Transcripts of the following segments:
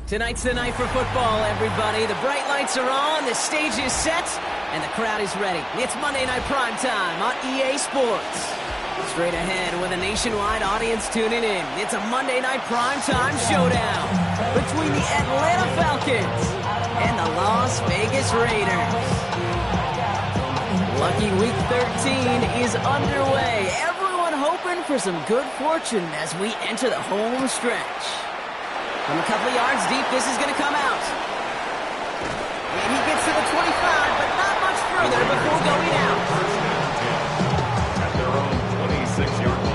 Tonight's the night for football, everybody. The bright lights are on, the stage is set, and the crowd is ready. It's Monday Night Primetime on EA Sports. Straight ahead with a nationwide audience tuning in. It's a Monday Night Primetime showdown between the Atlanta Falcons and the Las Vegas Raiders. Lucky Week 13 is underway. Everyone hoping for some good fortune as we enter the home stretch. From a couple of yards deep, this is going to come out. And he gets to the 25, but not much further before going out. At their own 26-yard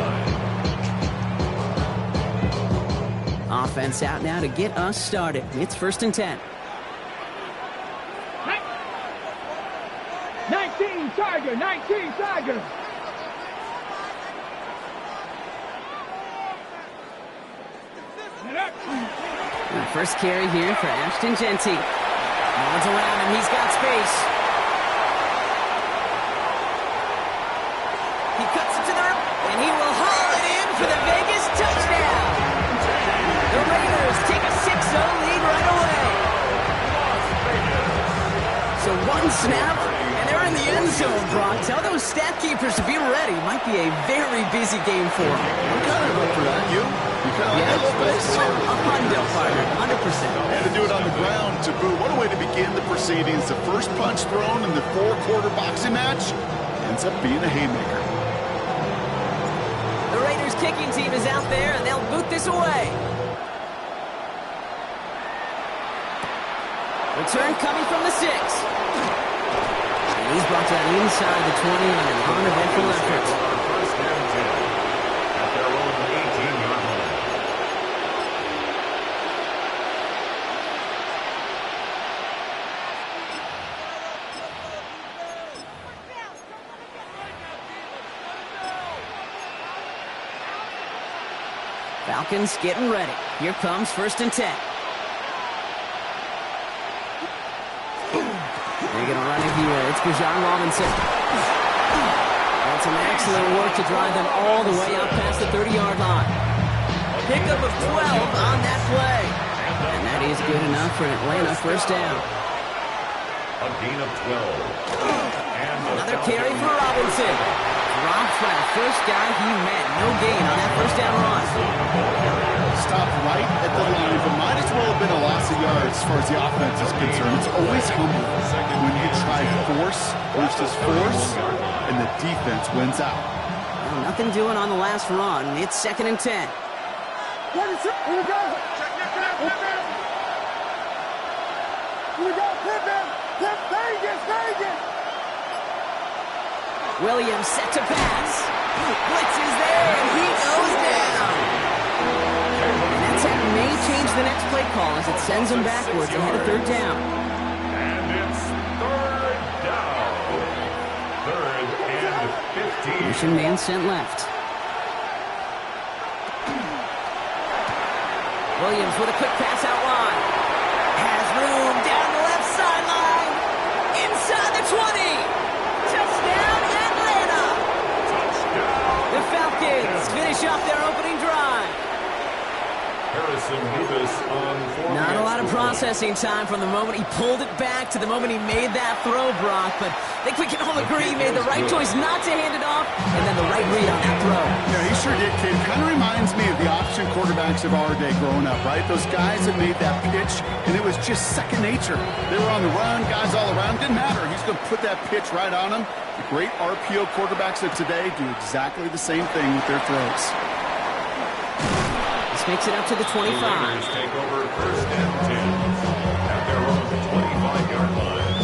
line. Offense out now to get us started. It's 1st and 10. 19 Tiger, 19 Tiger. First carry here for Ashton Genty. Runs around him, he's got space. He cuts it to the and he will haul it in for the Vegas touchdown. The Raiders take a 6-0 lead right away. So one snap, and they're in the end zone, Brock. Tell those stat keepers to be ready. Might be a very busy game for them. I'm kind of up for that. You? Yeah, a hundo, partner, 100%. And to do it on the ground, to boot. What a way to begin the proceedings. The first punch thrown in the 4-quarter boxing match ends up being a haymaker. The Raiders kicking team is out there, and they'll boot this away. Return coming from the 6. And he's brought down inside the 20 on an uneventful effort. First and 10 at their own 18-yard line. Falcons getting ready. Here comes 1st and 10. They're going to run it here. It's Bijan Robinson. That's some excellent work to drive them all the way out past the 30-yard line. Pickup of 12 on that play. And that is good enough for an Atlanta first down. A gain of 12. Another carry for Robinson. Dropped by the first guy he met. No gain on that first down run. Stopped right at the line, but might as well have been a loss of yards as far as the offense is concerned. It's always humbling when you try force versus force, and the defense wins out. Well, nothing doing on the last run. It's 2nd and 10. Here we go. Here we go. Clip him. Clip Vegas. Vegas. Williams set to pass. Blitz is there, and he goes down. And that sack may change the next play call as it sends him backwards ahead of 3rd down. And it's 3rd down. 3rd and 15. Mission man sent left. Williams with a quick pass out wide. Has room down the left sideline. Inside the 20. Touchdown, Atlanta. The Falcons finish off their opening drive. Harrison Davis on 4. Not a lot of processing time from the moment he pulled it back to the moment he made that throw, Brock. But I think we can all agree he made the right choice not to hand it off, and then the right read on that throw. Yeah, he sure did, kid. Kind of reminds me of the option quarterbacks of our day growing up, right? Those guys that made that pitch, and it was just second nature. They were on the run, guys all around. Didn't matter. He's going to put that pitch right on them. The great RPO quarterbacks of today do exactly the same thing with their throws. This makes it up to the 25. The Raiders take over 1st and 10 at their own 25-yard line.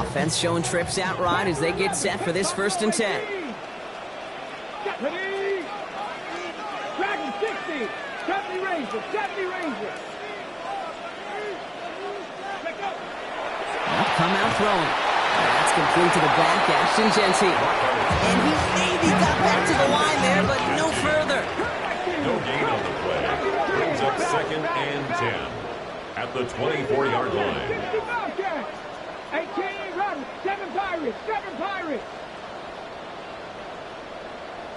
Offense showing trips out right as they get set for this 1st and 10. Ready. Dragon 60. 70 Ranger. 70 Ranger. Come out throwing. That's complete to the back, Ashton Genty. And he maybe got back to the line there, but no further. No gain on the play. Brings up 2nd and 10 at the 24-yard line. 18 runs. 7 Pirates. 7 Pirates.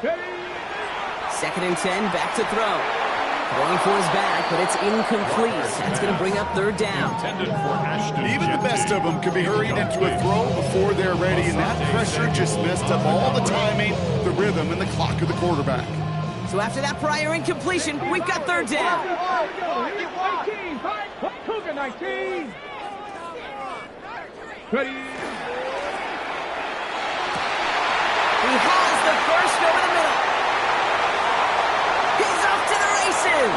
Ready. Second and 10, back to throw. Going for his back, but it's incomplete. That's going to bring up third down. Even the best of them could be hurried into a throw before they're ready, and that pressure just messed up all the timing, the rhythm, and the clock of the quarterback. So after that prior incompletion, we've got third down. 19. Ready. He has the first over the middle. He's off to the races.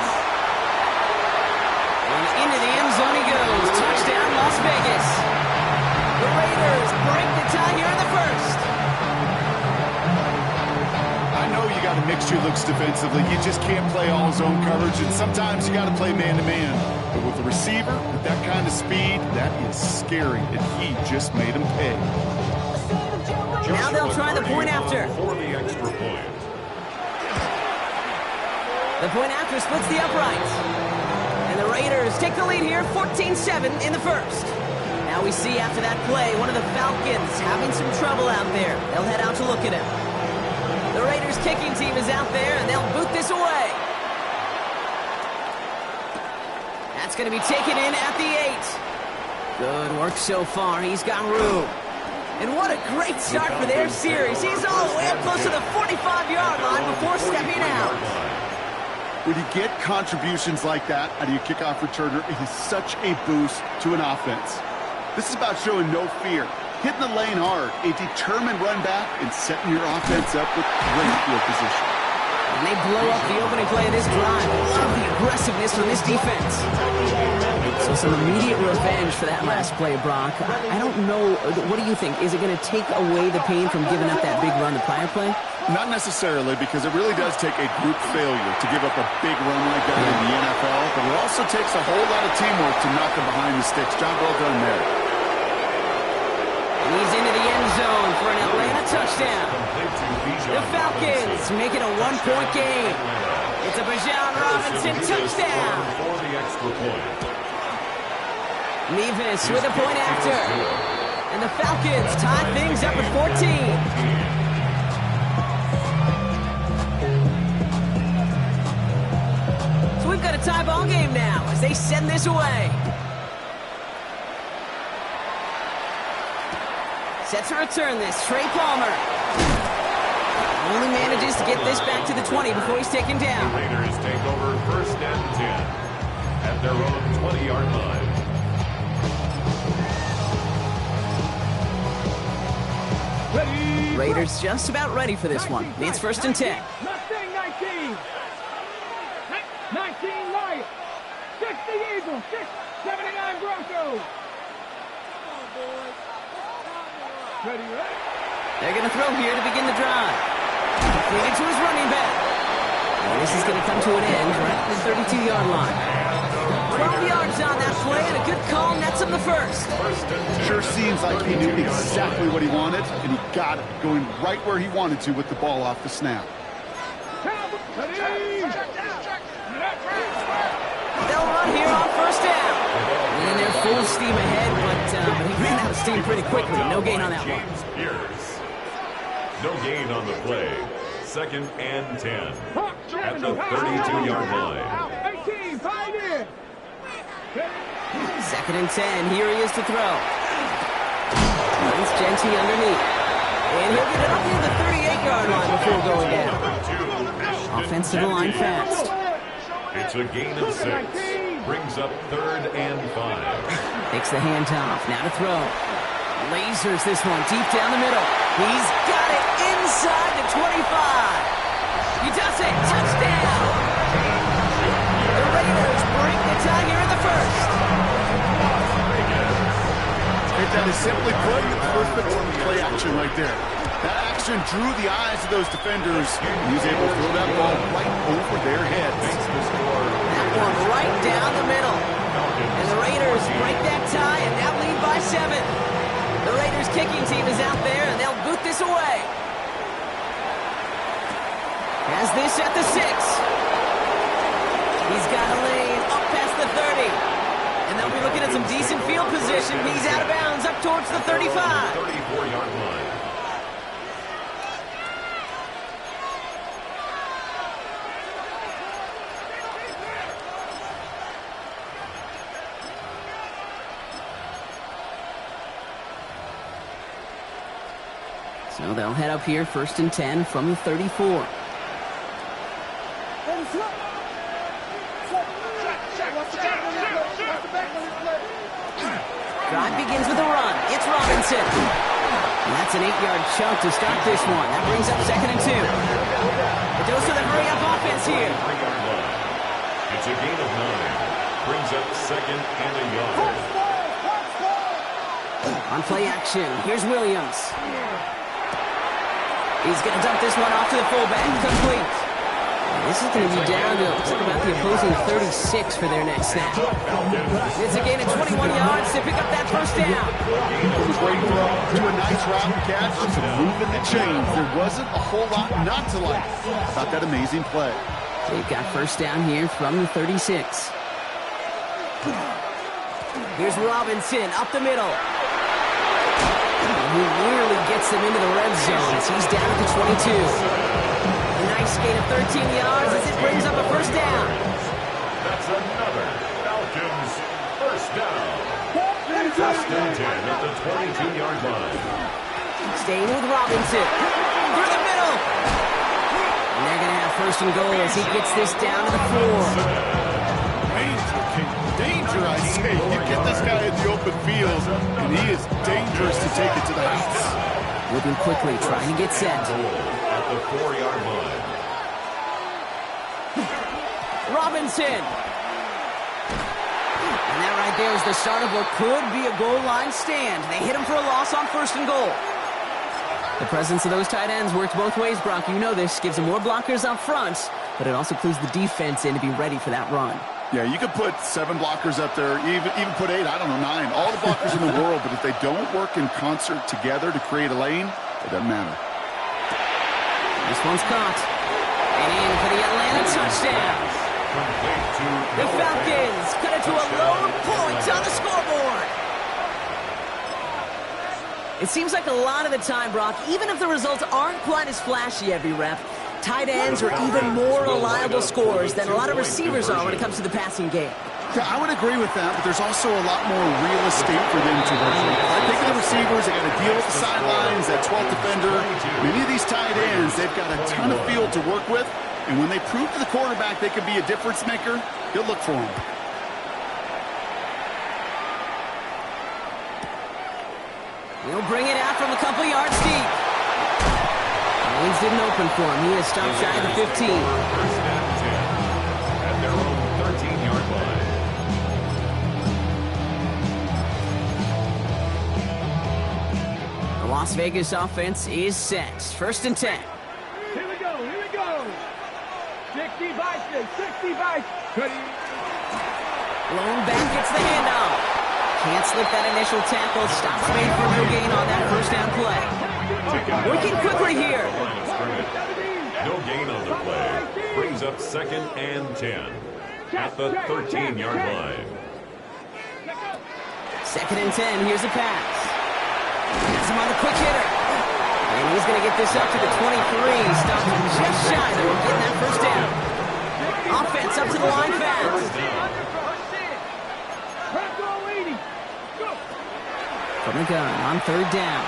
And into the end zone he goes. Touchdown, Las Vegas. The Raiders break the tie here in the first. I know you got to mix your looks defensively. You just can't play all zone coverage, and sometimes you got to play man-to-man. But with a receiver, with that kind of speed, that is scary, and he just made him pay. Now they'll try the point after. For the extra point. The point after splits the uprights. And the Raiders take the lead here, 14-7 in the first. Now we see after that play, one of the Falcons having some trouble out there. They'll head out to look at him. The Raiders kicking team is out there, and they'll boot this away. That's going to be taken in at the 8. Good work so far. He's got room. And what a great start for their series. He's all the way up close to the 45-yard line before stepping out. When you get contributions like that out of your kickoff returner, it is such a boost to an offense. This is about showing no fear, hitting the lane hard, a determined run back, and setting your offense up with great field position. And they blow up the opening play of this drive. Love the aggressiveness from this defense. So some immediate revenge for that last play, Brock. I don't know. What do you think? Is it going to take away the pain from giving up that big run the prior play? Not necessarily, because it really does take a group failure to give up a big run like that in the NFL, but it also takes a whole lot of teamwork to knock them behind the sticks. Job well done there. He's into the end zone for an Atlanta touchdown. The Falcons make it a one-point game. It's a Bijan Robinson touchdown. For the extra point. Nevis with a point after. And the Falcons tie things up at 14. So we've got a tie ball game now as they send this away. Set to return this, Trey Palmer. Only manages to get this back to the 20 before he's taken down. The Raiders take over first and 10 at their own 20-yard line. Ready. Raiders just about ready for this one. It's first and 10. Mustang 19. 19 Lions. 60 Eagles. 79 Broncos. Ready, ready. They're going to throw here to begin the drive. Completed to his running back. And this is going to come to an end right at the 32-yard line. 12 yards on that play, and a good call nets him the first. Sure seems like he knew exactly what he wanted, and he got it, going right where he wanted to with the ball off the snap. They'll run here on first down. And they're full steam ahead, but he ran out of steam pretty quickly. No gain on that one. No gain on the play. Second and 10 at the 32-yard line. 18, find it. Second and 10. Here he is to throw. It's Genty underneath. And he'll get it up near the 38-yard line before going down. Offensive line fast. It's a gain of 6. Brings up third and 5. Takes the handoff. Now to throw. Lasers this one deep down the middle. He's got it inside the 25. He does it. Touchdown. The Raiders break the tie here in the first. That is simply put, perfect play action right there. That action drew the eyes of those defenders. He was able to throw that ball right over their heads. That one right down the middle. And the Raiders break that tie and now lead by 7. The Raiders kicking team is out there and they'll boot this away. Has this at the 6. He's got a lane up past the 30. And they'll be looking at some decent field position. He's out of bounds up towards the 35. 34-yard line. So they'll head up here, 1st and 10 from the 34. Drive begins with a run. It's Robinson. And that's an 8-yard chunk to start this one. That brings up 2nd and 2. A dose of the hurry-up offense here. It's a gain of 9. Brings up 2nd and a yard. On play action, here's Williams. He's going to dump this one off to the fullback. Complete. This is going to be down to about the opposing 36 for their next snap. It's a gain of 21 yards to pick up that 1st down. It was great throw to a nice route and catch, just moving the chains. There wasn't a whole lot not to like about that amazing play. They've got 1st down here from the 36. Here's Robinson up the middle. He nearly gets them into the red zone as he's down at the 22. A nice gain of 13 yards as it brings up a 1st down. That's another Falcons 1st down. 1st and 10 at the 22-yard line. Staying with Robinson. Through the middle. And they're going to have 1st and goal as he gets this down to the 4. Danger, I say. You get this guy in the open field, and he is dangerous to take it to the house. Moving quickly, trying to get set. At the 4-yard line. Robinson. And that right there is the start of what could be a goal line stand. They hit him for a loss on 1st and goal. The presence of those tight ends works both ways, Brock. You know this. Gives them more blockers up front, but it also clues the defense in to be ready for that run. Yeah, you could put 7 blockers up there, even put 8, I don't know, 9. All the blockers in the world, but if they don't work in concert together to create a lane, it doesn't matter. This one's caught. And in for the Atlanta touchdown. The Falcons cut it to a lone point on the scoreboard. It seems like a lot of the time, Brock, even if the results aren't quite as flashy every rep, tight ends are even more reliable scorers than a lot of receivers are when it comes to the passing game. Yeah, I would agree with that, but there's also a lot more real estate for them to work with. I think of the receivers, they got to deal with the sidelines, that 12th defender. Many of these tight ends, they've got a ton of field to work with, and when they prove to the quarterback they could be a difference maker, he'll look for them. He'll bring it out from a couple yards deep. Lanes didn't open for him. He has stopped shy of the 15. 1st and 10 at their own 13-yard line. The Las Vegas offense is set. 1st and 10. Here we go, here we go. 60 by 60 by 30. Lone back gets the handoff. Can't slip that initial tackle. Stops made for no gain on that 1st down play. Working quickly here. No gain on the play. Brings up 2nd and 10 at the 13-yard line. 2nd and 10. Here's a pass. Has him on the quick hitter. And he's going to get this up to the 23. Stops just shy of getting that 1st down. Offense up to the line fast. From the gun on 3rd down.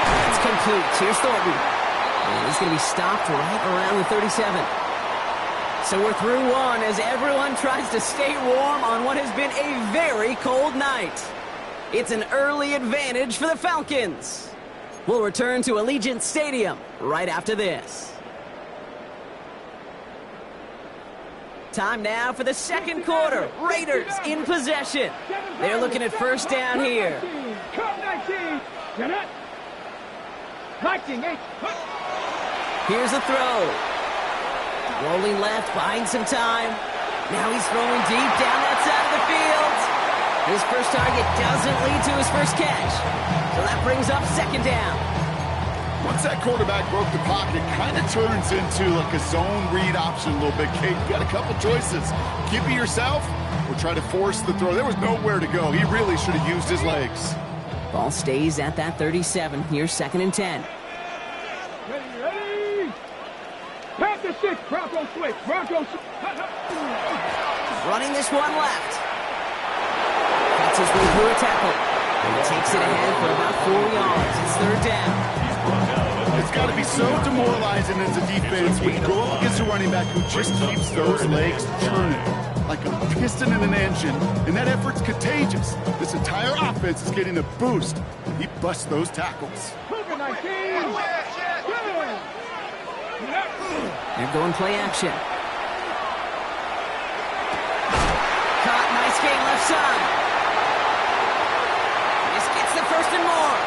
That's complete. Here's Thornton. And he's going to be stopped right around the 37. So we're through one as everyone tries to stay warm on what has been a very cold night. It's an early advantage for the Falcons. We'll return to Allegiant Stadium right after this. Time now for the 2nd quarter. Raiders in possession. They're looking at 1st down here. Here's a throw. Rolling left, buying some time. Now he's throwing deep down that side of the field. His first target doesn't lead to his first catch. So that brings up 2nd down. Once that quarterback broke the pocket, it kind of turns into like a zone read option a little bit. Kate, you got a couple choices. Keep it yourself or try to force the throw. There was nowhere to go. He really should have used his legs. Ball stays at that 37. Here's 2nd and 10. Ready? Pass the 6. Bronco switch. Bronco switch. Running this one left. Cuts his way through a tackle. He takes it ahead for about 4 yards. It's third down. It's got to be so demoralizing as a defense when you go up against a running back who just keeps those legs churning like a piston in an engine, and that effort's contagious. This entire offense is getting a boost. He busts those tackles. They're going play action. Caught, nice gain left side. This gets the first and more.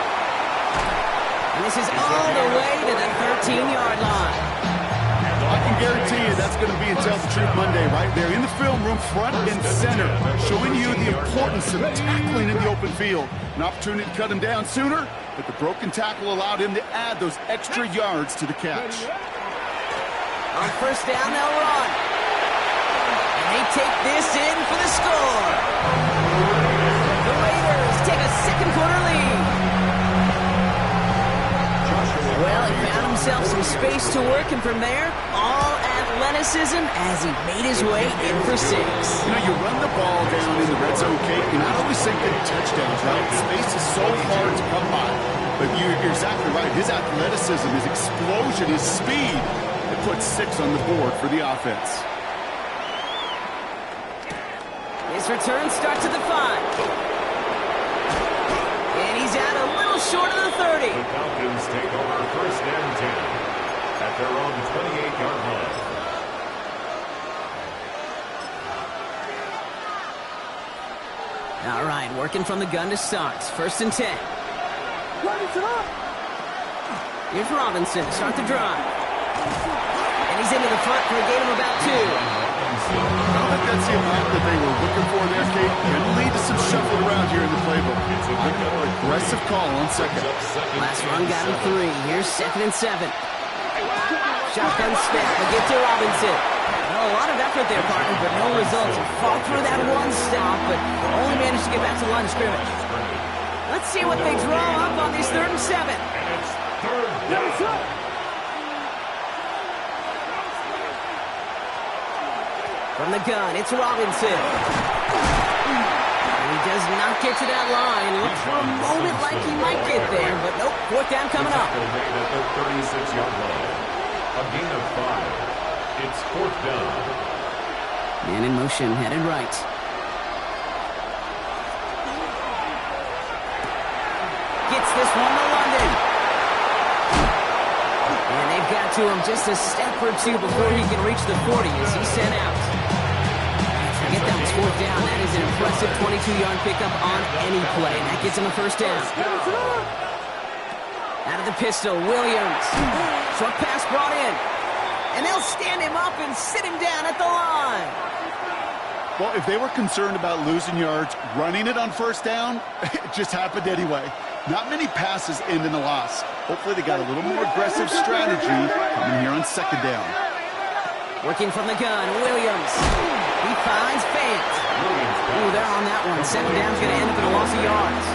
And this is all the way to the 13-yard line. I can guarantee you that's going to be in Tell the Truth Monday right there in the film room, front and center, showing you the importance of tackling in the open field. An opportunity to cut him down sooner, but the broken tackle allowed him to add those extra yards to the catch. On first down, they'll run. And they take this in for the score. The Raiders take a second quarter lead. Well, he found himself some space to work, and from there, all athleticism as he made his way in for 6. You know, you run the ball down in the red zone, Kate, you're not always thinking touchdowns, right? Space is so hard to come by. But you're exactly right. His athleticism, his explosion, his speed, it puts 6 on the board for the offense. His return starts at the 5. And he's out a little short of the 30. The Falcons take over first and 10 at their own 28-yard line. All right, working from the gun to start. First and 10. Here's Robinson to start the drive. And he's into the front for a gain of about 2. I don't think that's the amount that they were looking for there, Kate. Going to lead to some shuffling around here in the playbook. Aggressive call on second. Last run got him 3. Here's second and 7. Shotgun snap. We'll get to Robinson. Well, a lot of effort there, partner, but no results. He fought through that one stop, but only managed to get back to the line of scrimmage. Let's see what they draw up on this third and 7. And it's third down. From the gun, it's Robinson. And he does not get to that line. Looked for a moment like he might get there, but nope, fourth down coming up. Made at the 36-yard line. A gain of 5. It's fourth down. Man in motion, headed right. Gets this one to London. And they've got to him just a step or 2 before he can reach the 40 as he's sent out. Forget that was fourth down. That is an impressive 22-yard pickup on any play. That gets him a first down. Out of the pistol, Williams. Short pass brought in. And they'll stand him up and sit him down at the line. Well, if they were concerned about losing yards, running it on first down, it just happened anyway. Not many passes end in a loss. Hopefully they got a little more aggressive strategy coming here on second down. Working from the gun, Williams. He finds Fant. Ooh, they're on that one. Second down's going to end up in a loss of yards.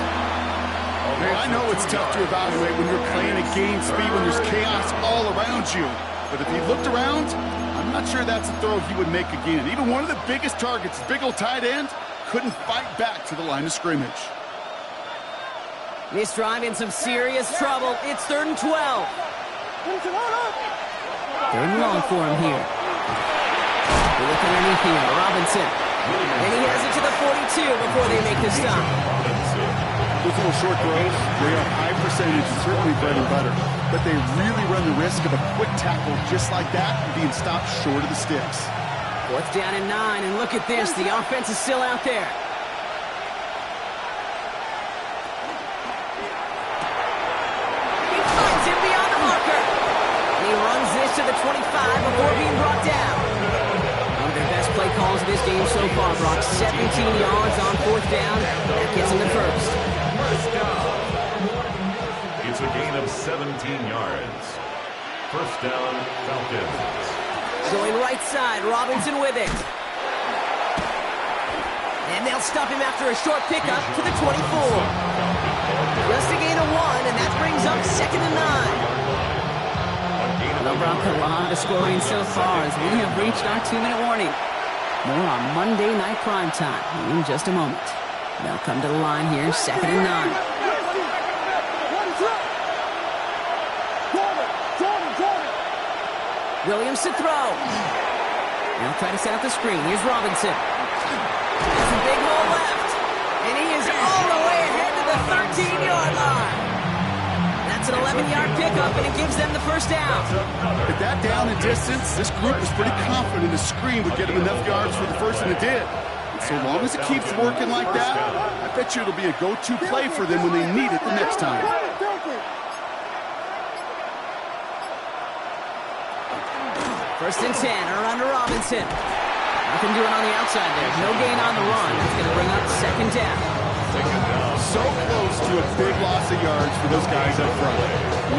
Well, I know it's tough to evaluate when you're playing at game speed, when there's chaos all around you. But if he looked around, I'm not sure that's a throw he would make again. Even one of the biggest targets, big old tight end, couldn't fight back to the line of scrimmage. This drive in some serious trouble. It's third and 12. Third and long for him here. They look underneath here. Robinson. And he has it to the 42 before they make the stop. Those little short throws, they are high percentage and certainly bread and butter. But they really run the risk of a quick tackle just like that and being stopped short of the sticks. Fourth down and 9, and look at this. The offense is still out there. He finds him beyond the marker. And he runs this to the 25 before being brought down. One of their best play calls of this game so far, Brock. 17 yards on fourth down. That gets him the first. First down. It's a gain of 17 yards. First down, Falcons. Going right side, Robinson with it. And they'll stop him after a short pickup to the 24. Just a gain of 1, and that brings up second and 9. Well, Brock, a lot of scoring so far as we have reached our 2-minute warning. More on Monday Night Primetime in just a moment. They'll come to the line here, 2nd and 9. Williams to throw. They'll try to set up the screen. Here's Robinson. There's a big hole left. And he is all the way ahead to the 13-yard line. That's an 11-yard pickup, and it gives them the first down. With that down and distance, this group was pretty confident the screen would get them enough yards for the first, and it did. And so long as it keeps working like that, I bet you it'll be a go-to play for them when they need it the next time. First and 10, a run to Robinson. Nothing doing on the outside there. No gain on the run. That's going to bring up 2nd down. So close to a big loss of yards for those guys up front.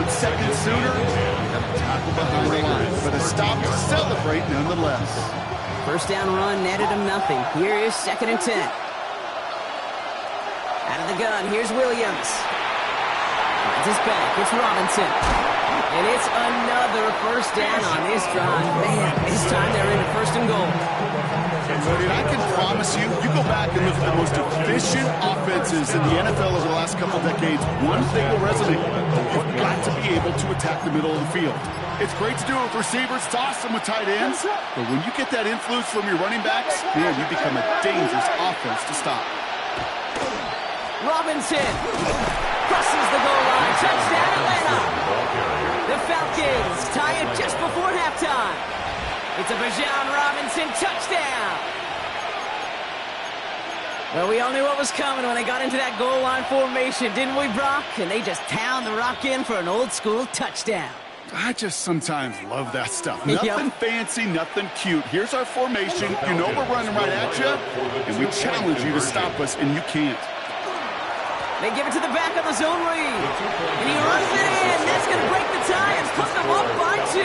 1 second sooner, got a tackle behind the line, but a stop to celebrate nonetheless. First down run netted him nothing. Here is 2nd and 10. Out of the gun, here's Williams. Finds his back, it's Robinson. And it's another first down on this drive. Man, this time they're into 1st and goal. And I can promise you, you go back and look at the most efficient offenses in the NFL over the last couple decades, one thing will resonate. You've got to be able to attack the middle of the field. It's great to do it with receivers, it's awesome with tight ends, but when you get that influence from your running backs, man, you become a dangerous offense to stop. Robinson crosses the goal line. Touchdown, Atlanta. The Falcons tie it just before halftime. It's a Bijan Robinson touchdown. Well, we all knew what was coming when they got into that goal line formation, didn't we, Brock? And they just pound the rock in for an old-school touchdown. I just sometimes love that stuff. Nothing fancy, nothing cute. Here's our formation. You know we're running right at you, and we challenge you to stop us, and you can't. They give it to the back of the zone read. And he runs it in. That's going to break the tie and put them up by 2.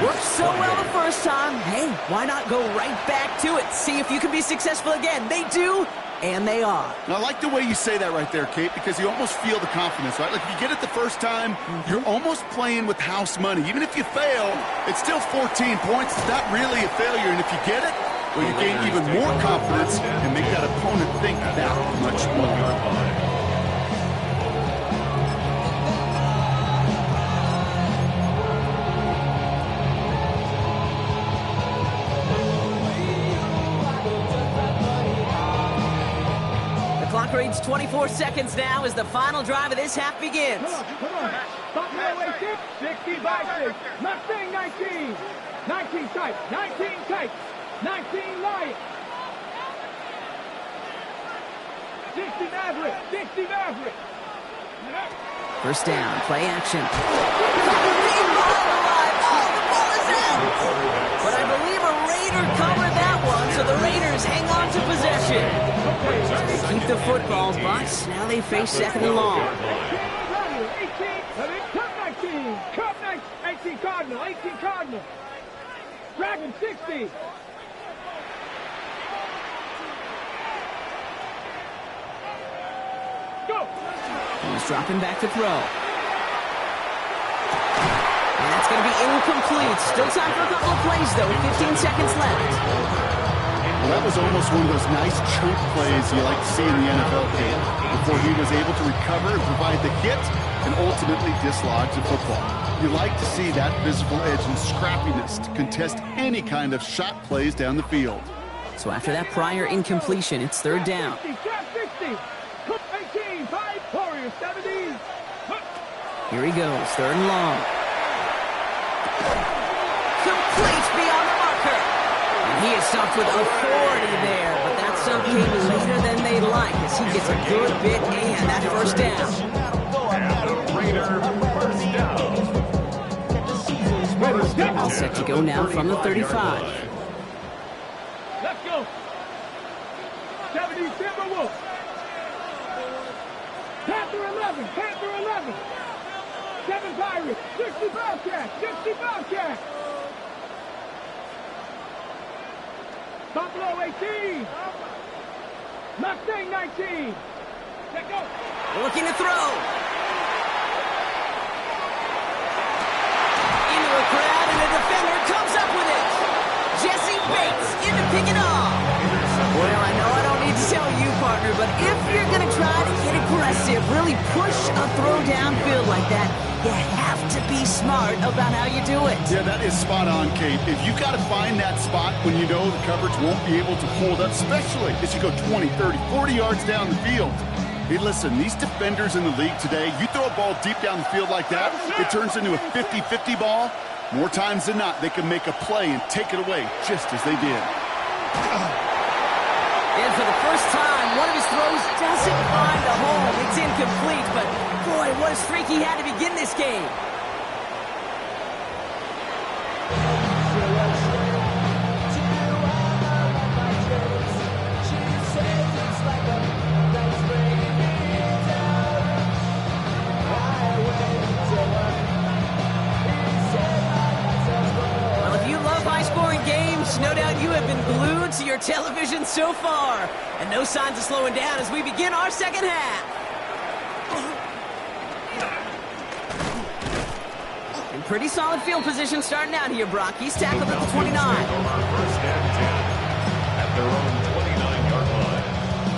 Worked so well the first time. Hey, why not go right back to it? See if you can be successful again. They do, and they are. And I like the way you say that right there, Kate, because you almost feel the confidence, right? Like if you get it the first time, you're almost playing with house money. Even if you fail, it's still 14 points. It's not really a failure. And if you get it, well, you gain even more confidence and make that opponent think that much more. Clock reads 24 seconds now as the final drive of this half begins. Come on. Buffalo 60 by 6. Mustang 19. 19 tight. 19 tight. 19 Lion. 60 Maverick. 60 Maverick. First down, play action. But I believe a Raider covered that one, so the Raiders hang on to possession. They keep the football, but now they face 2nd and long. 18, Cup 19, 18 Cardinal, 18 Cardinal. Dragon 60. Go. He's dropping back to throw. And that's going to be incomplete. Still time for a couple of plays, though. 15 seconds left. Well, that was almost one of those nice chunk plays you like to see in the NFL game before he was able to recover and provide the hit and ultimately dislodge the football. You like to see that physical edge and scrappiness to contest any kind of shot plays down the field. So after that prior incompletion, it's 3rd down. 60, 18, 5, Warriors 70. Here he goes, 3rd and long. Complete beyond the marker. And he is stopped with authority there, but that stop came later than they like as he gets a good bit and that first down. All set to go now from the 35. Let's go. 70 Timberwolves. Panther 11, Panther 11. 7 Pirates, 60 Bobcats, 60 Bobcats. Buffalo 18. Mustang 19. Let's go. Looking to throw. Into a crowd, and the defender comes up with it. Jesse Bates in to pick it off. Well, I know I don't need to tell you but if you're going to try to get aggressive, really push a throw downfield like that, you have to be smart about how you do it. Yeah, that is spot on, Kate. If you got to find that spot when you know the coverage won't be able to hold up, especially as you go 20, 30, 40 yards down the field. Hey, listen, these defenders in the league today, you throw a ball deep down the field like that, it turns into a 50-50 ball. More times than not, they can make a play and take it away just as they did. And for the first time, one of his throws doesn't find a home. It's incomplete, but boy, what a streak he had to begin this game. No doubt you have been glued to your television so far. And no signs of slowing down as we begin our second half. In pretty solid field position starting out here, Brock. He's tackled at the 29. First and 10 at their own 29-yard line.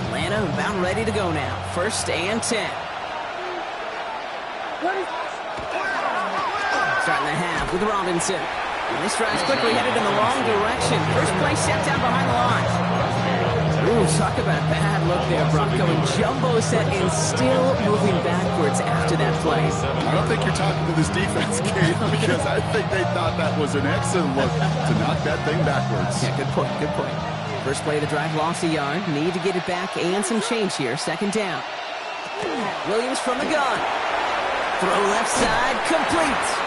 Atlanta about ready to go now. First and 10. Starting the half with Robinson. And this drive's quickly headed in the wrong direction. First play set down behind the line. Ooh, talk about a bad look there, Brock. Going jumbo set and still moving backwards after that play. I don't think you're talking to this defense, Kate, because I think they thought that was an excellent look to knock that thing backwards. Yeah, good point, good point. First play of the drive lost a yard. Need to get it back and some change here. Second down. Williams from the gun. Throw left side, complete.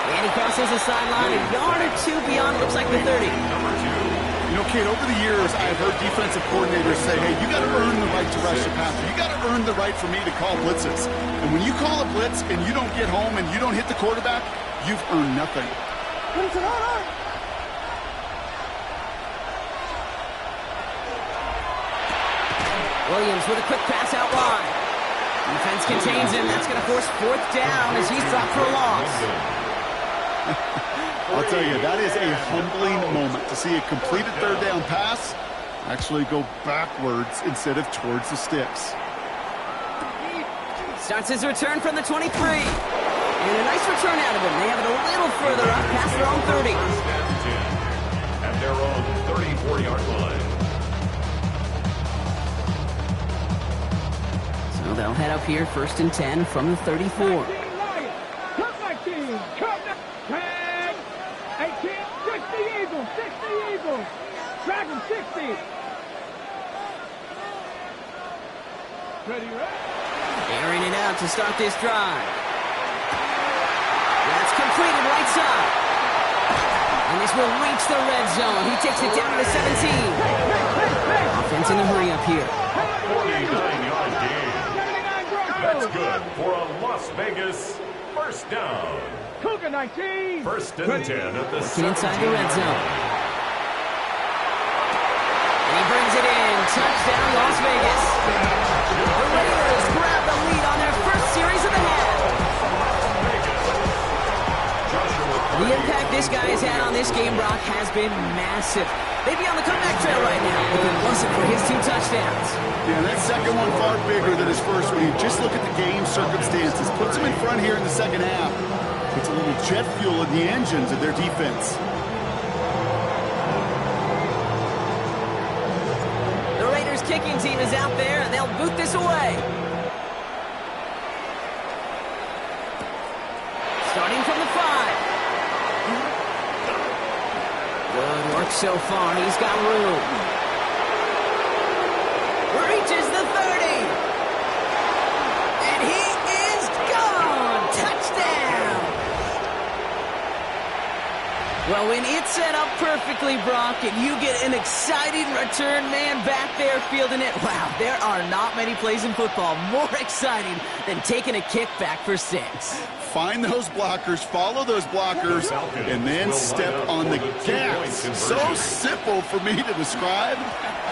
And he crosses the sideline a yard or two beyond, looks like the 30. You know, Kate, over the years, I've heard defensive coordinators say, hey, you got to earn the right to rush the passer. You got to earn the right for me to call blitzes. And when you call a blitz and you don't get home and you don't hit the quarterback, you've earned nothing. Williams with a quick pass out wide. Defense contains him. That's going to force fourth down as he's dropped for a loss. I'll tell you, that is a humbling moment to see a completed third down pass actually go backwards instead of towards the sticks. Starts his return from the 23. And a nice return out of him. They have it a little further up past their own 30. First and 10 at their own 34-yard line. So they'll head up here first and 10 from the 34. Dragon 60. Ready, airing it out to start this drive. That's completed right side. And this will reach the red zone. He takes it down to the 17. Offense in a hurry up here. 49-yard gain. That's good for a Las Vegas first down. Cougar 19. First and 10 at the 17. Inside the red zone. He brings it in. Touchdown, Las Vegas. The Raiders grab the lead on their first series of the half. The impact this guy has had on this game, Brock, has been massive. They'd be on the comeback trail right now if it wasn't for his 2 touchdowns. Yeah, that second one far bigger than his first when you just look at the game circumstances. Puts him in front here in the second half. Puts a little jet fuel in the engines of their defense. Kicking team is out there, and they'll boot this away. Starting from the 5. Good work so far. He's got room. Reaches the 30. And he is gone. Touchdown. Well, when it's set up perfectly, Brock, and you get an exciting return man back there fielding it, wow, there are not many plays in football more exciting than taking a kick back for 6. Find those blockers, follow those blockers, and then step on the gas. So simple for me to describe,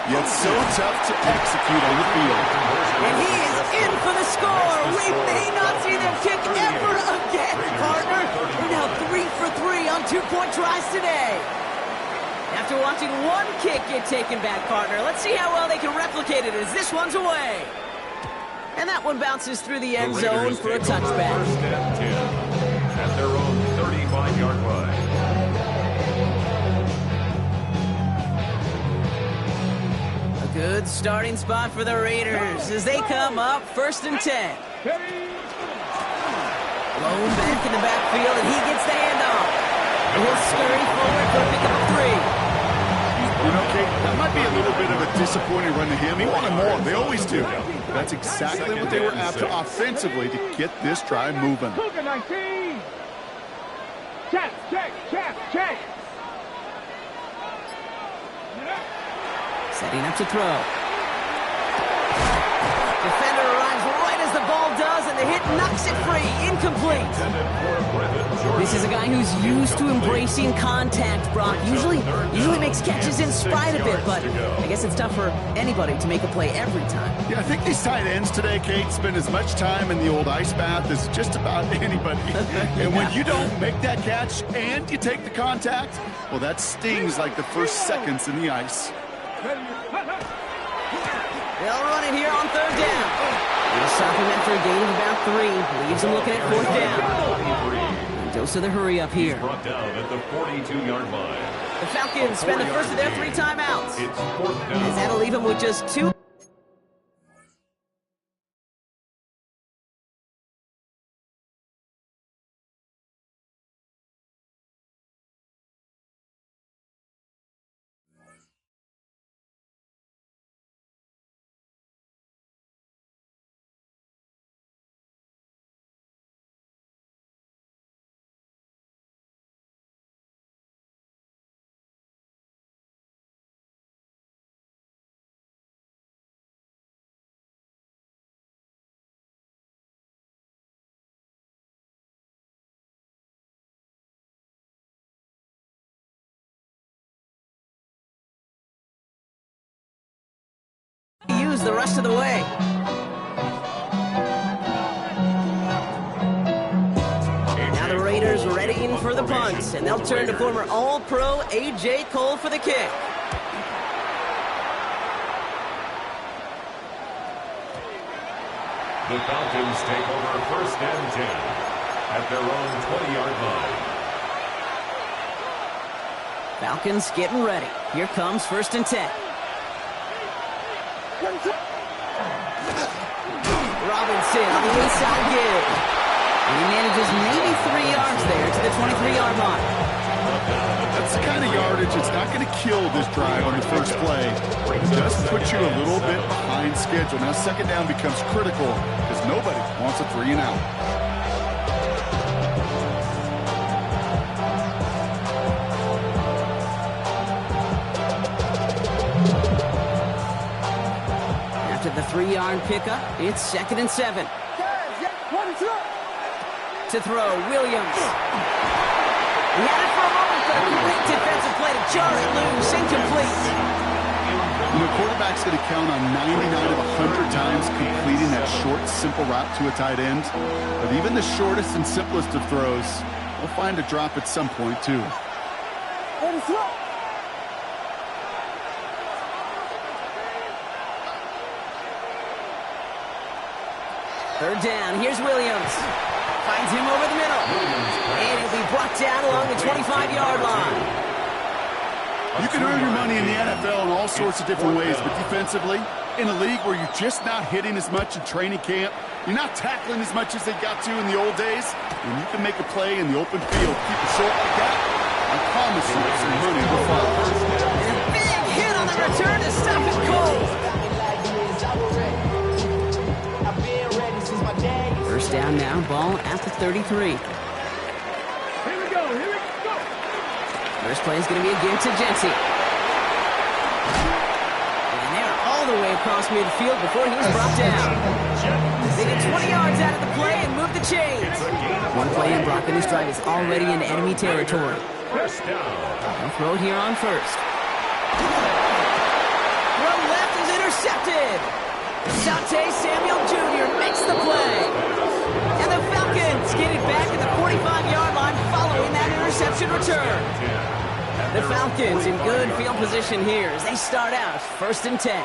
yet so tough to execute on the field. And he is in for the score. We may not see them kick ever again, partner. We're now 3 for 3 on 2-point tries today. After after watching one kick get taken back, partner. Let's see how well they can replicate it as this one's away. And that one bounces through the end zone for a touchback. First and 10 at their own 35-yard line. A good starting spot for the Raiders as they come up first and 10. Blown back in the backfield, and he gets the handoff. And he'll scurry forward for a pickup of 3. You know, Kate, that might be a little bit of a disappointing run to him. He wanted more. They always do. That's exactly what they were after offensively to get this drive moving. Cougar 19. Check. Setting up to throw. Defender arrives right as the ball does, and the hit knocks it free. Incomplete. This is a guy who's used to embracing contact, Brock. Usually makes catches in spite of it, but I guess it's tough for anybody to make a play every time. Yeah, I think these tight ends today, Kate, spend as much time in the old ice bath as just about anybody. And when you don't make that catch and you take the contact, well, that stings like the first seconds in the ice. They'll run it here on third down. He'll stop him after a gain of about 3. Leaves him looking at fourth down. Dose of the hurry up here. Brought down at the 42-yard line. The Falcons spend the first of their 3 timeouts. It's fourth down. As that'll leave him with just 2. Use the rest of the way. Now the Raiders readying for the punt, and they'll turn to former All-Pro A.J. Cole for the kick. The Falcons take over first and 10 at their own 20-yard line. Falcons getting ready. Here comes first and 10. Robinson on the inside give. And he manages maybe 3 yards there to the 23-yard line. That's the kind of yardage that's not going to kill this drive on the first play. It does put you a little bit behind schedule. Now second down becomes critical because nobody wants a 3 and out. After the 3-yard pickup, it's second and 7. To throw, Williams. He had it for a moment, but a great defensive play to jar it loose. Incomplete. You know, quarterback's going to count on 99 of 100 times completing that short, simple route to a tight end. But even the shortest and simplest of throws will find a drop at some point, too. Third down, here's Williams. Finds him over the middle. And he'll be brought down along the 25-yard line. You can earn your money in the NFL in all sorts of different ways, but defensively, in a league where you're just not hitting as much in training camp, you're not tackling as much as they got to in the old days, and you can make a play in the open field, keep it short like that, I promise you some money will follow. And a big hit on the return to stop it cold. First down now, ball at the 33. Here we go. First play is going to be again to Jency. And they're all the way across midfield before he was brought down. They get 20 yards out of the play and move the chains. One play in Brock, and this drive is already in enemy territory. They'll throw it here on first. Throw left is intercepted. Sante Samuel Jr. makes the play. And the Falcons get it back at the 45-yard line following that interception return. The Falcons in good field position here as they start out 1st and 10.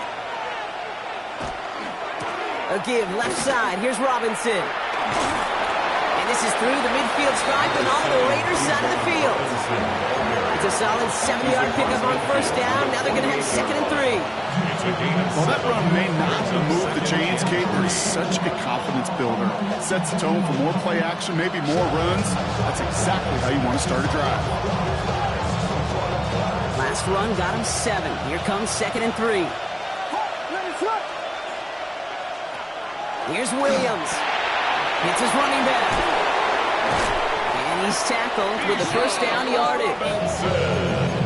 A give left side. Here's Robinson. And this is through the midfield stripe and on the Raiders side of the field. It's a solid 70-yard pickup on 1st down. Now they're going to have 2nd and 3. Well, that run may not move the chains, Kate, but it's such a confidence builder. Sets the tone for more play action, maybe more runs. That's exactly how you want to start a drive. Last run got him 7. Here comes 2nd and 3. Here's Williams. Hits his running back. And he's tackled with the 1st down yardage.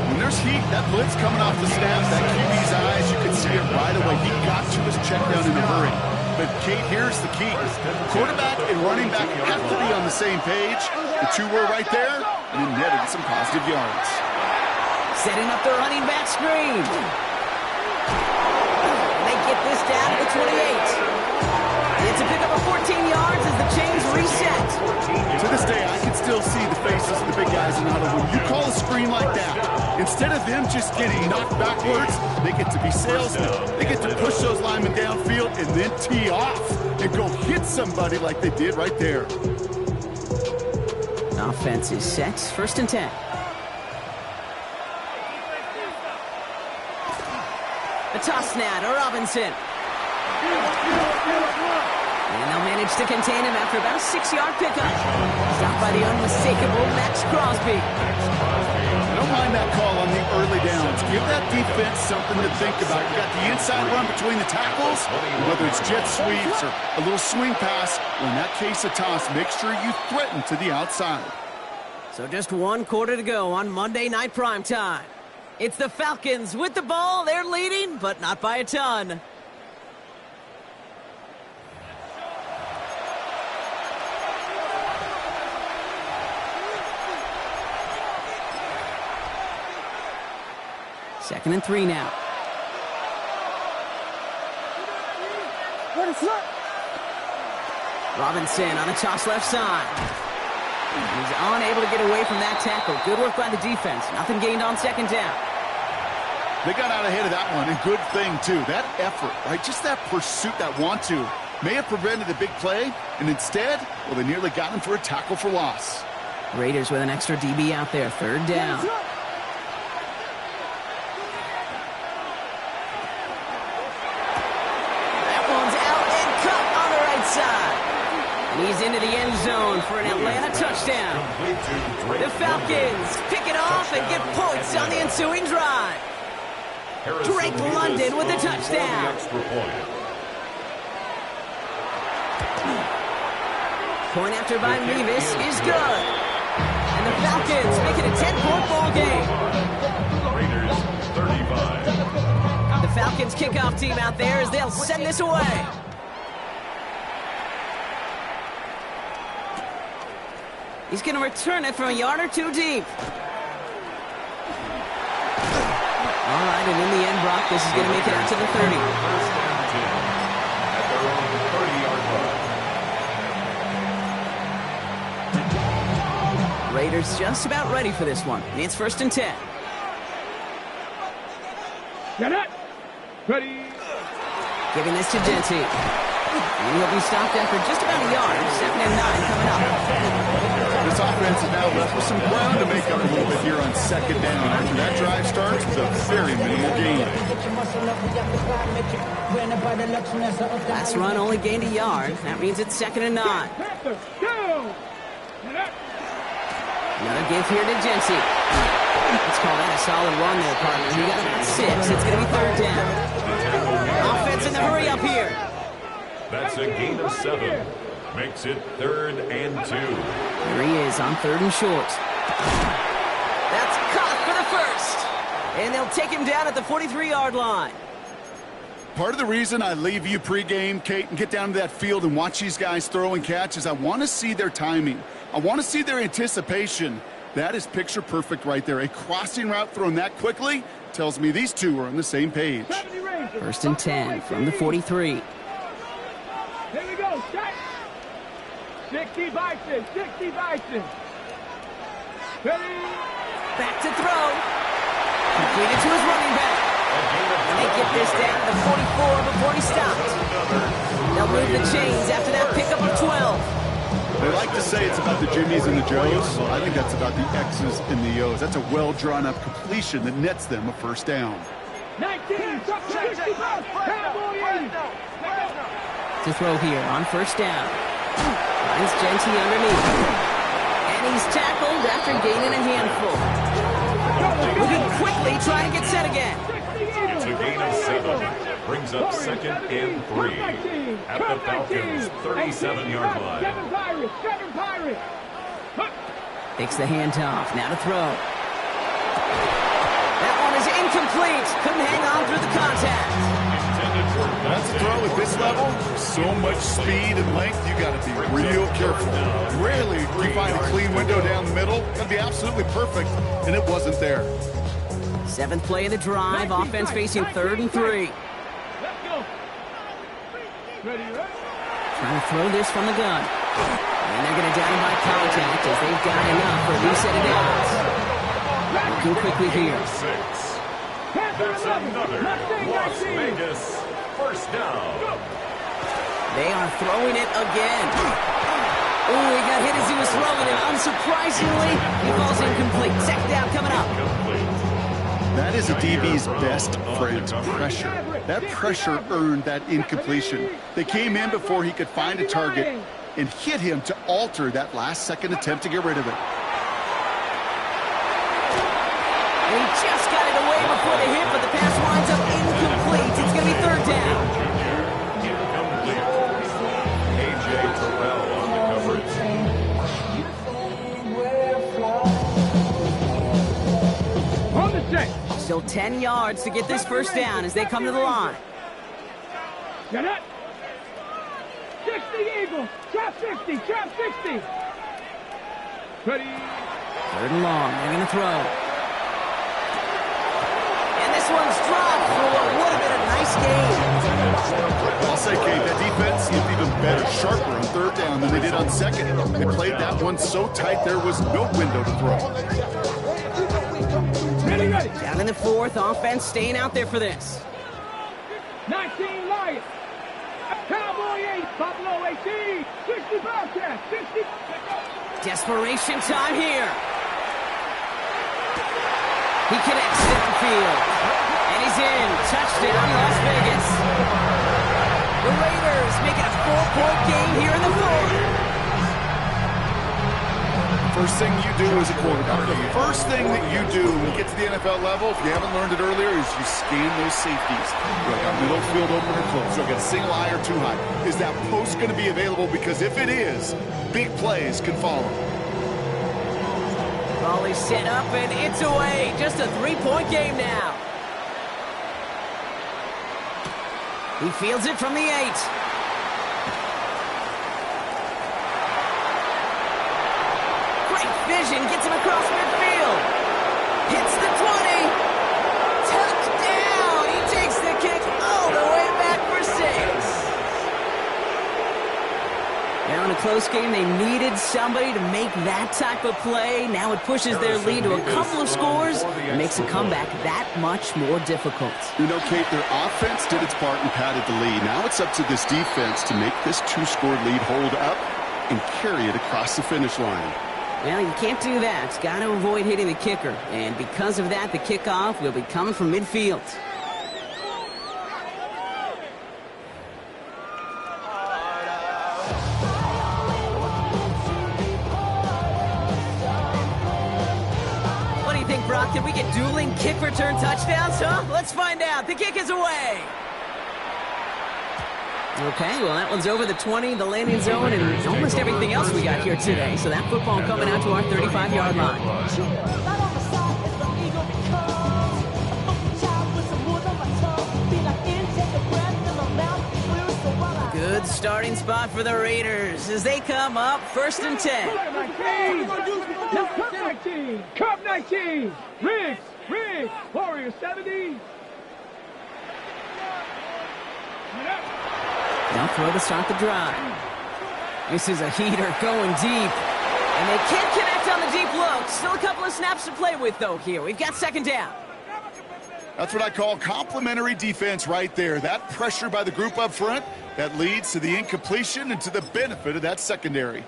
When there's heat, that blitz coming off the snap, that QB's eyes, you can see it right away. He got to his check down in a hurry. But, Kate, here's the key. Quarterback and running back have to be on the same page. The two were right there, and it netted some positive yards. Setting up the running back screen. And they get this down to the 28. It's a pickup of 14 yards as the chains reset. To this day, I can still see the faces of the big guys in huddle. When you call a screen like that, instead of them just getting knocked backwards, they get to be salesmen. They get to push those linemen downfield and then tee off and go hit somebody like they did right there. Offense is set. 1st and 10. A toss now to Robinson. And they'll manage to contain him after about a 6-yard pickup. Stopped by the unmistakable Max Crosby. I don't mind that call on the early downs. Give that defense something to think about. You got the inside run between the tackles, and whether it's jet sweeps or a little swing pass, or in that case a toss, make sure you threaten to the outside. So just 1 quarter to go on Monday Night Primetime. It's the Falcons with the ball. They're leading, but not by a ton. Second and 3 now. Robinson on a toss left side. He's unable to get away from that tackle. Good work by the defense. Nothing gained on 2nd down. They got out ahead of that one, and good thing, too. That effort, right, just that pursuit, that want-to, may have prevented a big play, and instead, well, they nearly got him for a tackle for loss. Raiders with an extra DB out there. 3rd down. That one's out and cut on the right side. And he's into the end zone for an Atlanta touchdown. The Falcons pick it off and get points on the ensuing drive. Drake London with the touchdown. Point after by Mevis is good. And the Falcons make it a 10-point ball game. Raiders 35. The Falcons kickoff team out there as they'll send this away. He's going to return it from a yard or 2 deep. All right, and in the end, Brock, this is going to make it out to the 30. 1st and 10 at their own 30-yard line. Raiders just about ready for this one. It's 1st and 10. Get it. Ready. Giving this to Genty. And he'll be stopped after just about a yard. 2nd and 9 coming up. This offense is now left with some ground to make up a little bit here on 2nd down after that drive starts with a very minimal gain. Last run only gained a yard. That means it's 2nd and 9. Another give here to Genty. Let's call that a solid run there, partner. He got about 6. It's going to be 3rd down. Offense in the hurry up here. That's a gain of 7. Makes it 3rd and 2. Here he is on 3rd and short. That's caught for the 1st. And they'll take him down at the 43-yard line. Part of the reason I leave you pregame, Kate, and get down to that field and watch these guys throw and catch is I want to see their timing. I want to see their anticipation. That is picture perfect right there. A crossing route thrown that quickly tells me these two are on the same page. 1st and 10 from the 43. Here we go. Set. 60 Bison. 60 Bison. Ready. Back to throw. Completed to his running back. And they get this down to the 44 before he stopped. They'll move the chains after that pickup of 12. They like to say it's about the Jimmies and the Joes. I think that's about the X's and the O's. That's a well-drawn-up completion that nets them a first down. 19, top 60 pounds, Cowboy 80. To throw here on first down. Finds Genty underneath. And he's tackled after gaining a handful. Moving quickly, trying to get set again. It's a gain of 7. Brings up 2nd and 3 at the Falcons' 37-yard line. 7 Pirates. Takes the handoff. Now to throw. That one is incomplete. Couldn't hang on through the contact. That's a throw at this level. So much speed and length, you got to be real careful. Rarely do you find a clean window down the middle. Got to be absolutely perfect, and it wasn't there. 7th play of the drive. Offense facing 3rd and 3. Let's go. Ready? Trying to throw this from the gun. And they're going to down him by contact as they've got enough for a new set of downs. Looking quickly here. 6. That's another Las Vegas first down. They are throwing it again. Oh, he got hit as he was throwing it. Unsurprisingly, he falls incomplete. 2nd down coming up. That is a DB's best friend, pressure. That pressure earned that incompletion. They came in before he could find a target and hit him to alter that last-second attempt to get rid of it. And he just got it away before the hit, but the pass winds up incomplete. It's going to be 3rd down. Incomplete. A.J. Terrell on the coverage. On the check. Still 10 yards to get this first down as they come to the line. Get it. 60 Eagles. Trap 60. Trap 60. Ready. 3rd and long. They're going to throw. And this one's dropped for what would have been a nice game. I'll say, Kate, that defense is even better, sharper on 3rd down than they did on 2nd. They played that one so tight there was no window to throw. Ready. Down in the 4th. Offense staying out there for this. 19 Lions. Cowboy 8. Buffalo 18. 60 Bobcats. 60. Desperation time here. He connects downfield. And he's in. Touchdown, Las Vegas. The Raiders making a 4-point game here in the 4th. First thing you do as a quarterback, the first thing that you do when you get to the NFL level, if you haven't learned it earlier, is you scan those safeties. Do I got middle field open or close? Do I got a single high or 2 high? Is that post going to be available? Because if it is, big plays can follow. Ball is set up and it's away. Just a 3-point game now. He fields it from the 8. Vision gets him across midfield. Hits the 20. Touchdown. He takes the kick all the way back for 6. Now in a close game, they needed somebody to make that type of play. Now it pushes their lead to a couple of scores and makes a comeback that much more difficult. You know, Kate, their offense did its part and padded the lead. Now it's up to this defense to make this 2-score lead hold up and carry it across the finish line. Well, you can't do that. Got to avoid hitting the kicker. And because of that, the kickoff will be coming from midfield. What do you think, Brock? Did we get dueling kick return touchdowns, huh? Let's find out. The kick is away. Okay, well, that one's over the 20, the landing zone, and almost everything else we got here today. So that football coming out to our 35-yard line. Good starting spot for the Raiders as they come up 1st and 10. Cup 19. Riggs. Warrior 70. Now throw to start the drive. This is a heater going deep. And they can't connect on the deep look. Still a couple of snaps to play with, though, here. We've got 2nd down. That's what I call complementary defense right there. That pressure by the group up front, that leads to the incompletion and to the benefit of that secondary.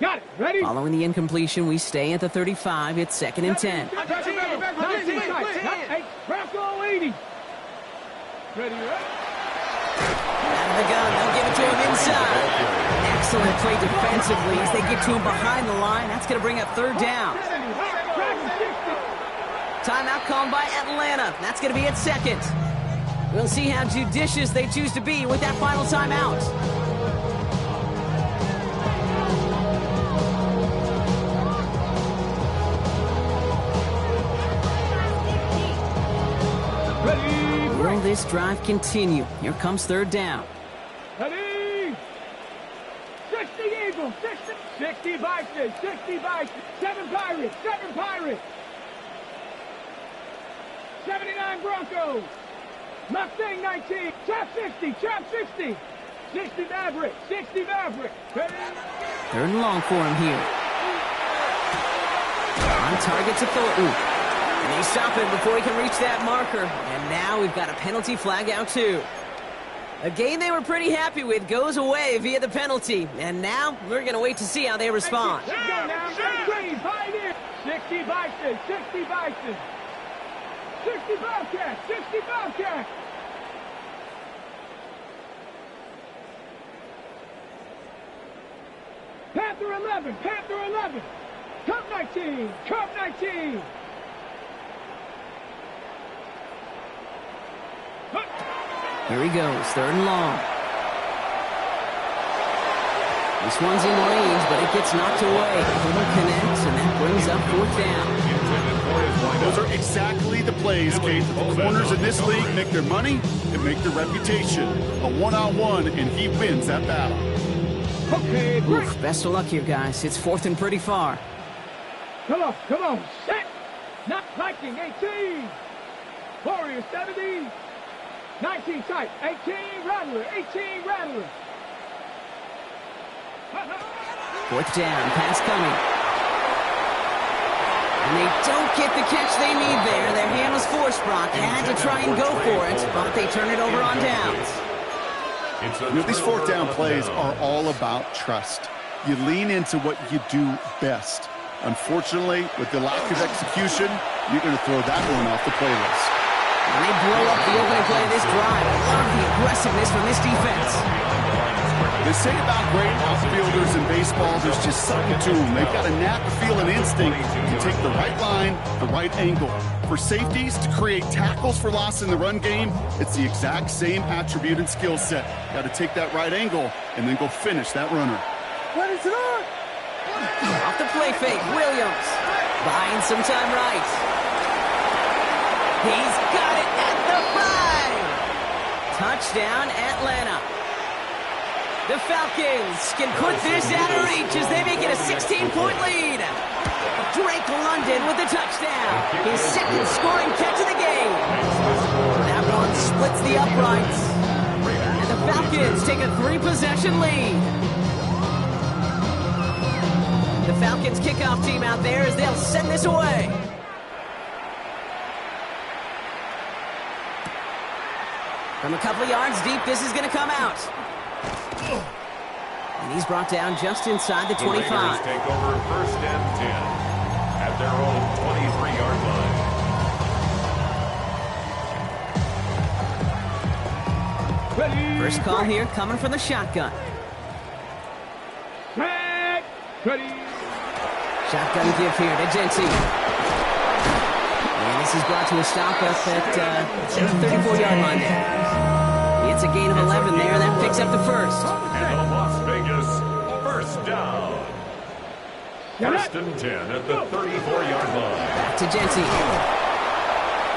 Got it. Ready? Following the incompletion, we stay at the 35. It's 2nd and 10. Bronco 80. Ready, Out of the gun, they'll give it to him inside. Excellent play defensively as they get to him behind the line. That's going to bring up 3rd down. Timeout called by Atlanta. That's going to be at 2nd. We'll see how judicious they choose to be with that final timeout. Will this drive continue? Here comes 3rd down. Ready? 60 Eagles, 60 Vikings, 60 Vikings, 7 Pirates, 7 Pirates. 79 Broncos. Mustang 19, Trap 60, Trap 60. 60 Maverick, 60 Maverick. Ready? 3rd and long for him here. On target to Thornton. And they stop him before he can reach that marker. And now we've got a penalty flag out too. A game they were pretty happy with goes away via the penalty. And now we're going to wait to see how they respond. Let's go now. 60 Bison, 60 Bison. 60 Bobcats, 60 Bobcats. Panther 11, Panther 11. Cup 19, Cup 19. Here he goes, 3rd and long. This one's in range, but it gets knocked away. Little connects, and that brings up 4th down. Those are exactly the plays, Kate. The corners in this league make their money and make their reputation. A one-on-one, and he wins that battle. Okay, Oof, best of luck here, guys. It's 4th and pretty far. Come on, set. Not Viking 18. Warrior 70. 19 tight, 18 Rattler, 18 Rattler. 4th down, pass coming. And they don't get the catch they need there. Their hand was forced, Brock. Had to try and go for it, but they turn it over on downs. These 4th down plays are all about trust. You lean into what you do best. Unfortunately, with the lack of execution, you're going to throw that one off the playlist. And they blow up the opening play of this drive. I love the aggressiveness from this defense. They say about great outfielders in baseball, there's just something to them. They've got a knack, feel, and instinct to take the right line, the right angle. For safeties to create tackles for loss in the run game, it's the exact same attribute and skill set. Got to take that right angle and then go finish that runner. What is it on? Off the play fake, Williams. Buying some time right. He's got it at the 5. Touchdown, Atlanta. The Falcons can put this out of reach as they make it a 16-point lead. Drake London with the touchdown. His 2nd scoring catch of the game. That one splits the uprights. And the Falcons take a 3-possession lead. The Falcons kickoff team out there as they'll send this away. From a couple of yards deep, this is going to come out. And he's brought down just inside the 25. The Raiders take over 1st and 10 at their own 23-yard line. Ready. First call here coming from the shotgun. Set. Ready. Shotgun give here to Genty. And this is brought to a stop up at the 34-yard line there. It's a gain of 11 there. That picks up the 1st. And the Las Vegas 1st down. 1st and 10 at the 34-yard line. Back to Genty.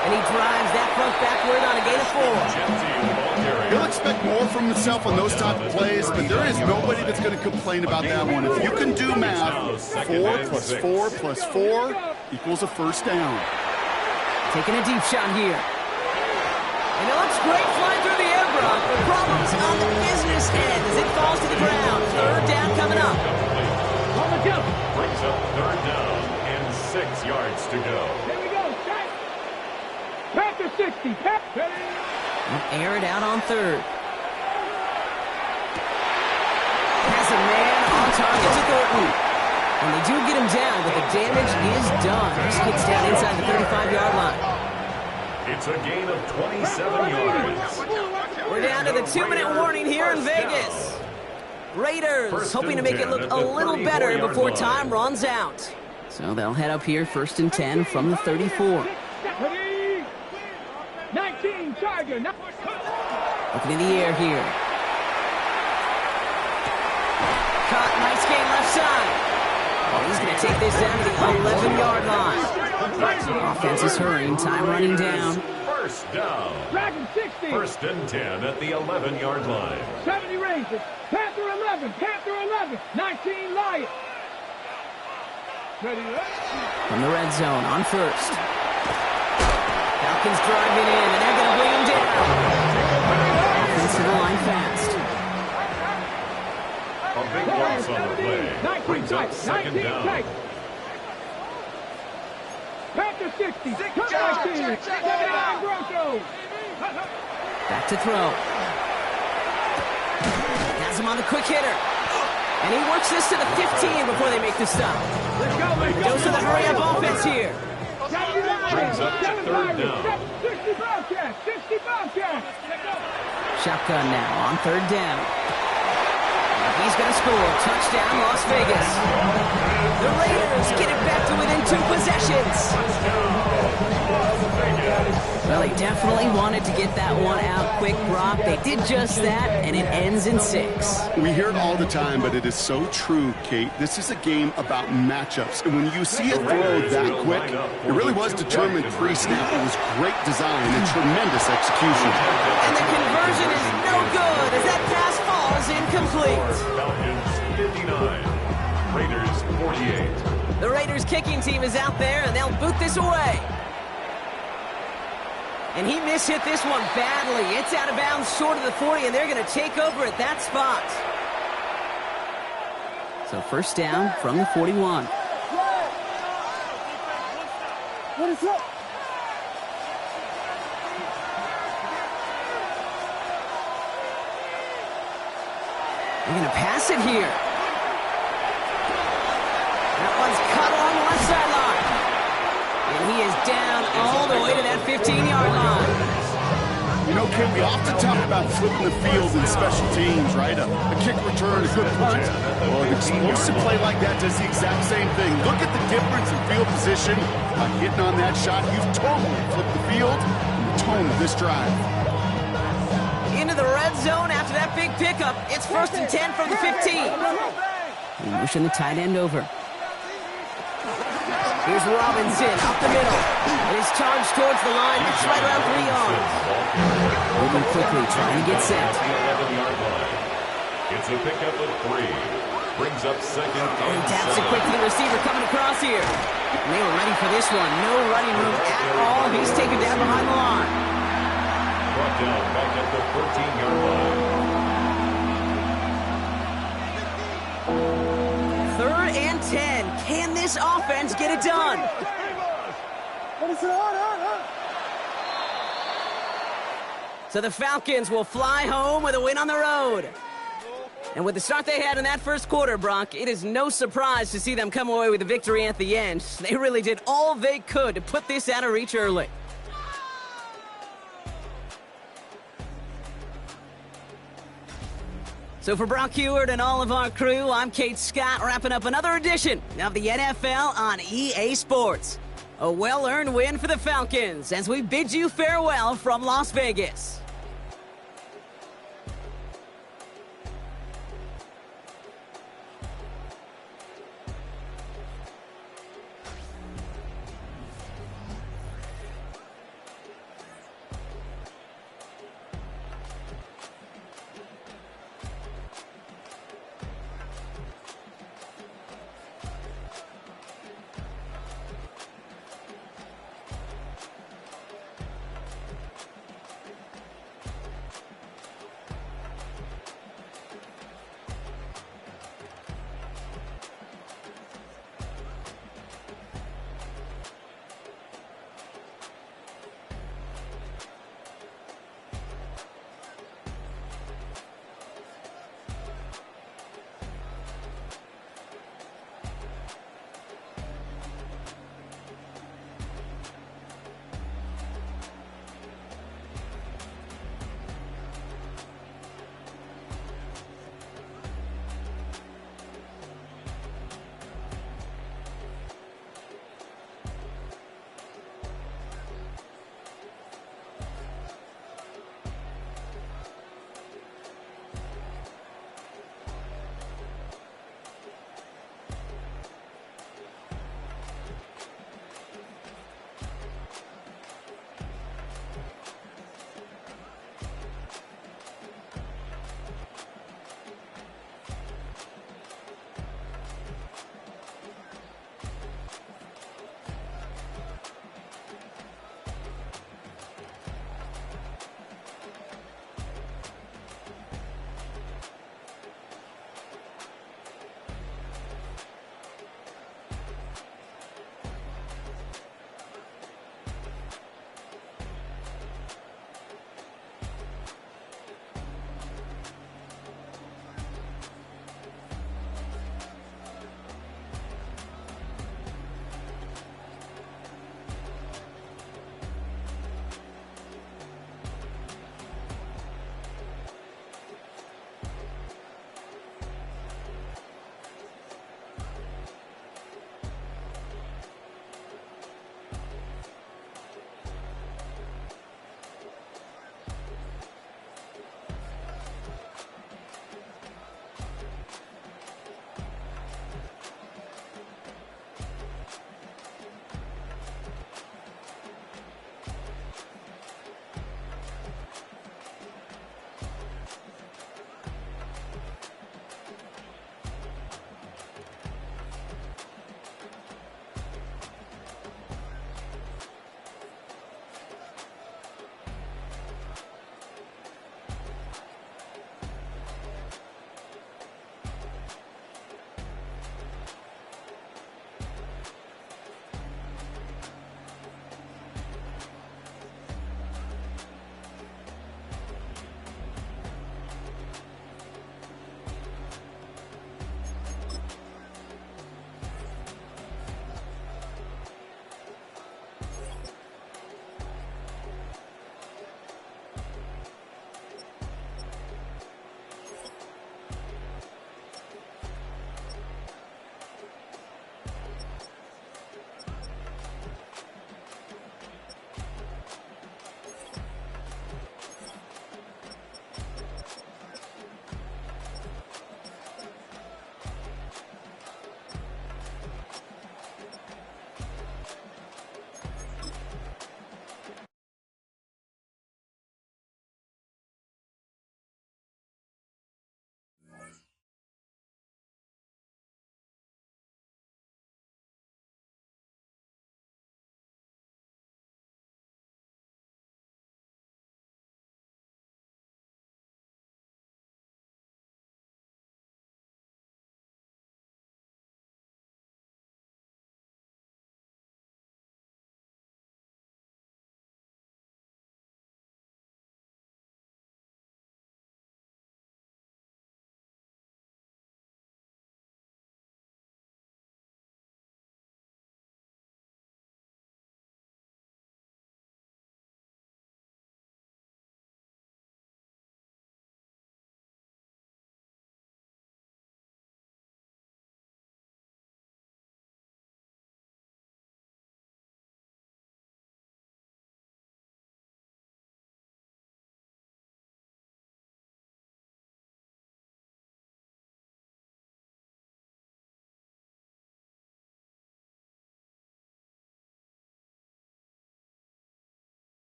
And he drives that front backward on a gain of 4. He'll expect more from himself on those type of plays, but there is nobody that's going to complain about that one. If you can do math, 4 plus 4 plus 4 equals a 1st down. Taking a deep shot here. And it looks great flying through the air, Brock, but problems on the business end as it falls to the ground. 3rd down coming up. On the jump. Brings up 3rd down and 6 yards to go. Here we go. Set. Panther 60. Air it out on 3rd. Has a man on target to Thornton. And they do get him down, but the damage is done. This gets down inside the 35-yard line. It's a gain of 27 yards. We're down to the 2-minute warning here in Vegas. Raiders hoping to make it look a little better before time runs out. So they'll head up here 1st and 10 from the 34. 19 Tiger. Looking in the air here. Caught, nice gain left side. Oh, he's going to take this down to the 11-yard line. Offense is hurrying, time running down. 1st down. Dragon 60. 1st and 10 at the 11-yard line. 70 Rangers. Panther 11. Panther 11. 19 Lions. Ready up. From the red zone on 1st. Falcons driving in, and they're going to bring him down. Offense to the line fast. A big loss on the play. Brings up 2nd down. Panther 60. Cut 19. 79 Broncos. Back to throw. Has him on the quick hitter. And he works this to the 15 before they make the stop. Let's go. Goes to the hurry-up offense here. Brings up to 3rd down. 60 Bobcats. 60 Bobcats. Shotgun now on 3rd down. He's going to score. Touchdown, Las Vegas. The Raiders get it back to within 2 possessions. Well, they definitely wanted to get that one out quick, Brock. They did just that, and it ends in 6. We hear it all the time, but it is so true, Kate. This is a game about matchups. And when you see a throw that quick, it really was determined pre-snap. It was great design and tremendous execution. And the conversion is no good as that pass falls incomplete. Falcons 59. Raiders 48. The Raiders kicking team is out there, and they'll boot this away. And he mishit this one badly. It's out of bounds short of the 40, and they're going to take over at that spot. So 1st down from the 41. What is up? They're going to pass it here. That one's cut along the left sideline. And he is down all the way to that 15-yard line. You know, Kate, we often talk about flipping the field in special teams, right? A kick return, a good punt. Well, an explosive play like that does the exact same thing. Look at the difference in field position. By hitting on that shot, you've totally flipped the field and the tone of this drive. Into the red zone after that big pickup. It's 1st and 10 from the 15. They motion the tight end over. Here's Robinson up the middle. And his charge towards the line. It's right around 3 yards. Moving quickly, trying to get set. The 11-yard line. It's a pickup of 3. Brings up 2nd He and taps it 7. quick to the receiver coming across here. And they were ready for this one. No running room at all. He's taken down behind the line. Brought down back at the 14-yard line. 3rd and 10. Can this offense get it done? So the Falcons will fly home with a win on the road. And with the start they had in that first quarter, Brock, it is no surprise to see them come away with a victory at the end. They really did all they could to put this out of reach early. So for Brock Heward and all of our crew, I'm Kate Scott, wrapping up another edition of the NFL on EA Sports. A well-earned win for the Falcons as we bid you farewell from Las Vegas.